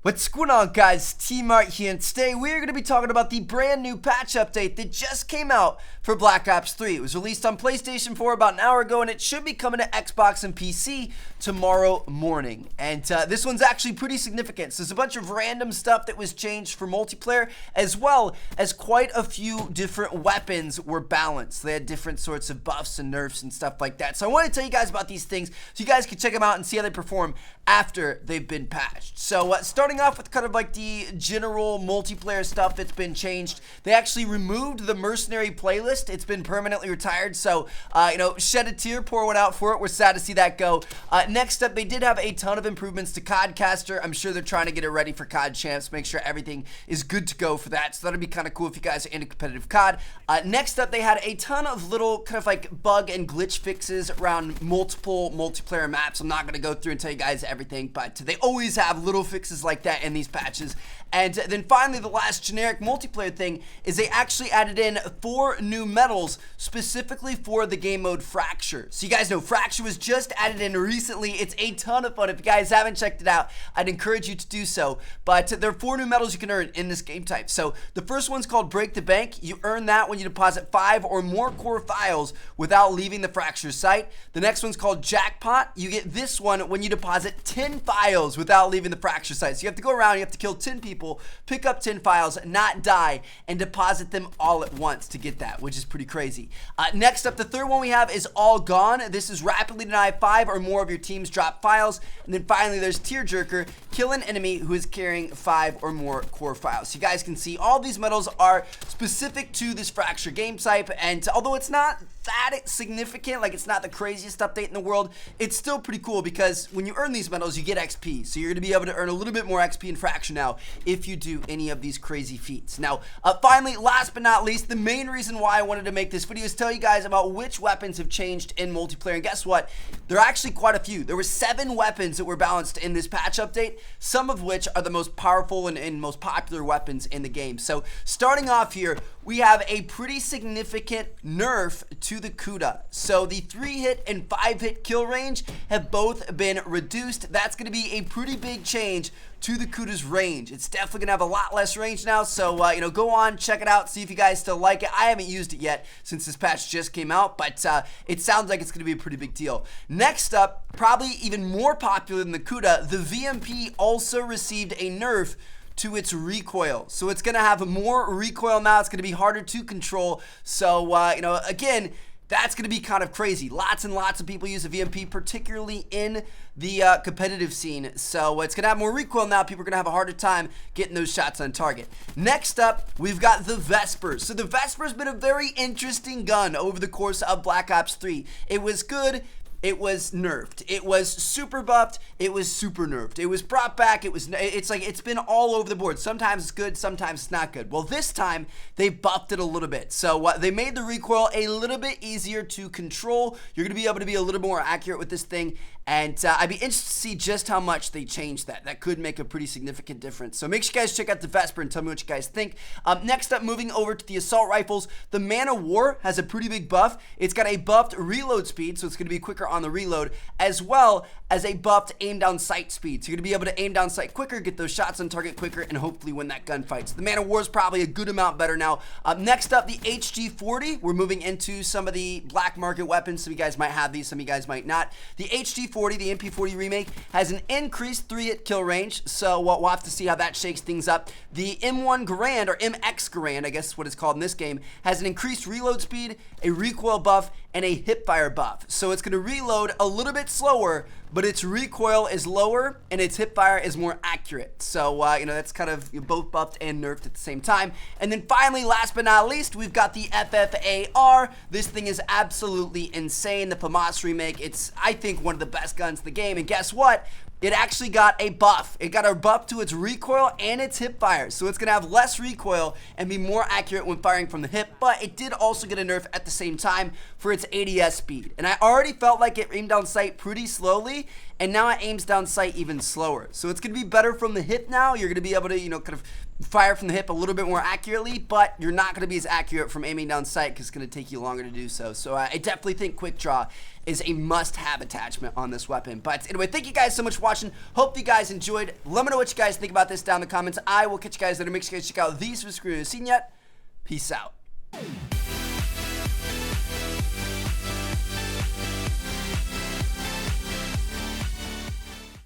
What's going on, guys? T-Mart here, and today we're going to be talking about the brand new patch update that just came out for Black Ops 3. It was released on PlayStation 4 about an hour ago, and it should be coming to Xbox and PC tomorrow morning. And this one's actually pretty significant. So there's a bunch of random stuff that was changed for multiplayer, as well as quite a few different weapons were balanced. They had different sorts of buffs and nerfs and stuff like that. So I want to tell you guys about these things so you guys can check them out and see how they perform after they've been patched. So starting off with kind of like the general multiplayer stuff that's been changed, they actually removed the mercenary playlist. It's been permanently retired, so shed a tear, pour one out for it. We're sad to see that go. Next up, they did have a ton of improvements to CODcaster. I'm sure they're trying to get it ready for COD champs, make sure everything is good to go for that, so that'll be kind of cool if you guys are into competitive COD. Next up, they had a ton of little kind of like bug and glitch fixes around multiple multiplayer maps. I'm not going to go through and tell you guys everything, but they always have little fixes like that in these patches. And then finally, the last generic multiplayer thing is they actually added in 4 new medals specifically for the game mode Fracture. So you guys know Fracture was just added in recently. It's a ton of fun. If you guys haven't checked it out, I'd encourage you to do so. But there are 4 new medals you can earn in this game type. So the first one's called Break the Bank. You earn that when you deposit 5 or more core files without leaving the Fracture site. The next one's called Jackpot. You get this one when you deposit 10 files without leaving the Fracture site. So you have to go around, you have to kill 10 people, pick up 10 files, not die, and deposit them all at once to get that, which is pretty crazy. Next up, the third one we have is All Gone. This is rapidly deny 5 or more of your team's drop files. And then finally, there's Tearjerker. Kill an enemy who is carrying 5 or more core files. So you guys can see all these medals are specific to this Fracture game type, and although it's not that significant, like it's not the craziest update in the world, it's still pretty cool because when you earn these medals, you get XP. So you're going to be able to earn a little bit more XP in Fracture now if you do any of these crazy feats. Now, finally, last but not least, the main reason why I wanted to make this video is tell you guys about which weapons have changed in multiplayer. And guess what? There are actually quite a few. There were 7 weapons that were balanced in this patch update, some of which are the most powerful and most popular weapons in the game. So starting off here, we have a pretty significant nerf to the Kuda. So the 3-hit and 5-hit kill range have both been reduced. That's going to be a pretty big change to the Kuda's range. It's definitely gonna have a lot less range now, so go on, check it out, see if you guys still like it. I haven't used it yet since this patch just came out, but it sounds like it's gonna be a pretty big deal. Next up, probably even more popular than the Kuda, the VMP also received a nerf to its recoil. So it's gonna have more recoil now. It's gonna be harder to control. So again, that's going to be kind of crazy. Lots and lots of people use the VMP, particularly in the competitive scene. So it's going to have more recoil now. People are going to have a harder time getting those shots on target. Next up, we've got the Vesper. So the Vesper's been a very interesting gun over the course of Black Ops 3. It was good. It was nerfed. It was super buffed. It was super nerfed. It was brought back. It's been all over the board. Sometimes it's good, sometimes it's not good. Well, this time they buffed it a little bit. So they made the recoil a little bit easier to control. You're going to be able to be a little more accurate with this thing. And I'd be interested to see just how much they changed that. That could make a pretty significant difference. So make sure you guys check out the Vesper and tell me what you guys think. Next up, moving over to the assault rifles, the Man of War has a pretty big buff. It's got a buffed reload speed, so it's going to be quicker on the reload, as well as a buffed aim down sight speed. So you're going to be able to aim down sight quicker, get those shots on target quicker, and hopefully win that gunfight. So the Man of War is probably a good amount better now. Next up, the HG40. We're moving into some of the black market weapons. Some of you guys might have these, some of you guys might not. The HG40, the MP40 remake, has an increased 3-hit kill range, so we'll have to see how that shakes things up. The M1 Garand, or MX Garand, I guess is what it's called in this game, has an increased reload speed, a recoil buff, and a hipfire buff. So it's going to reload a little bit slower, but its recoil is lower and its hipfire is more accurate. So, that's kind of both buffed and nerfed at the same time. And then finally, last but not least, we've got the FFAR. This thing is absolutely insane. The FAMAS remake, it's, I think, one of the best guns in the game. And guess what? It actually got a buff. It got a buff to its recoil and its hip fire. So it's going to have less recoil and be more accurate when firing from the hip. But it did also get a nerf at the same time for its ADS speed. And I already felt like it aimed down sight pretty slowly. and now it aims down sight even slower. So it's going to be better from the hip now. You're going to be able to, kind of fire from the hip a little bit more accurately, but you're not going to be as accurate from aiming down sight because it's going to take you longer to do so. So I definitely think quick draw is a must-have attachment on this weapon. But anyway, thank you guys so much for watching. Hope you guys enjoyed. Let me know what you guys think about this down in the comments. I will catch you guys later. Make sure you guys check out these subscribers. Seen yet? Peace out.